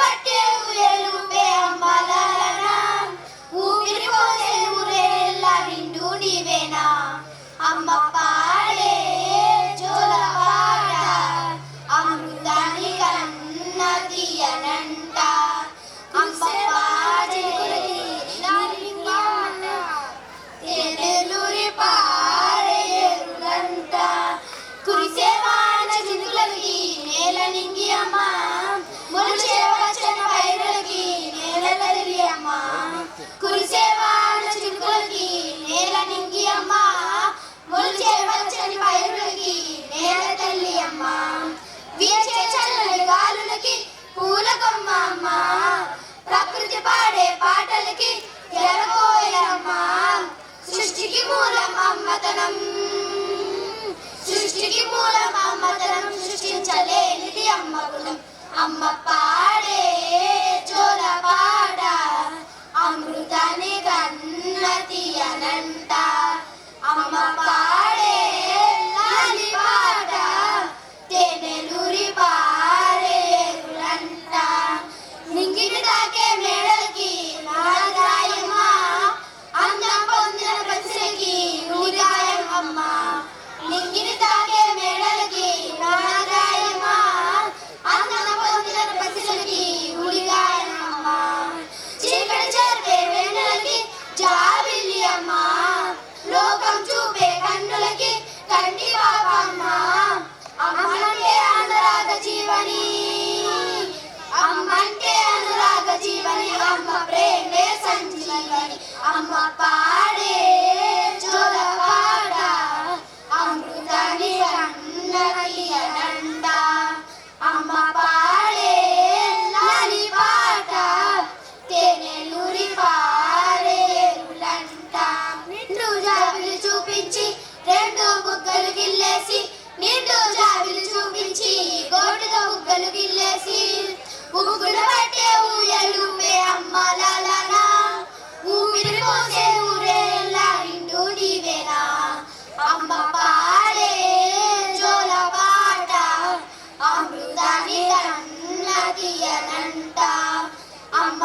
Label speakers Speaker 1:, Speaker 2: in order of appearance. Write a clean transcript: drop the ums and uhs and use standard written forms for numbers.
Speaker 1: పట్టే ఊయలుపే అమ్మలన ఊపిరి పోసే ఊరేళ్ళ నిండు నీవేనా అమ్మ పాడే జోలపాట అమృతాన్ని కన్న తీయనంట అమ్మ పాడే తేనెలూరి పారే ఎరులంట కురిసే వాన చినుకులకి నేల నింగి అమ్మ మొలిచే వచ్చన పైరులకి నేల తల్లి అమ్మ కురిసే వాన చినుకులకి నేల నింగి అమ్మ మొలిచే వచ్చని పైరులకి నేల తల్లి అమ్మ వీచే చల్లని గాలులకి పూల కొమ్మ అమ్మ ప్రకృతి పాడే పాటలకి ఎరగోయమ్మ సృష్టికి మూలం అమ్మతనం సృష్టికి మూలం అమ్మతనం సృష్టించలేనిది అమ్మ గుణం అమ్మ పాడే జోలపాట అమృతాన్ని కన్న తీయనంట అమ్మ పాడే లాలి పాట తేనెలూరి పారే ఎరులంట నింగిని తాకే మేడలకి నాగాయమ్మ అందం పొందిన పసిలకి ఊరిగాయం అమ్మ నింగిని తాకే మేడలకి నాగాయమ్మ అందం పొందిన పసిలకి ఊరిగాయం అమ్మ చీకటి చేర్పే వేణలకి జాబిల్లి అమ్మ లోకం చూపే కన్నులకి కంటి పాపమ్మ అమ్మంటే అనురాగ జీవని అమ్మంటే అనురాగ జీవని అమ్మ ప్రేమే సంజీవని అమ్మ పాడే జోలపాట అమృతాన్ని కన్న తీయనంట అమ్మ పాడే లాలి పాట తేనెలూరి పారే ఎరులంట నిండు జాబిలు చూపించి రెండు బుగ్గలు గిల్లేసి నిండు జాబిలు చూపించి గోటుతో బుగ్గలు గిల్లేసి ఉగ్గున పట్టే ఊయలుపే అమ్మలన ఊపిరి పోసే ఊరేళ్ళ నిండు నీవేనా అమ్మ పాడే జోలపాట అమృతాన్ని కన్న తీయనంట అమ్మ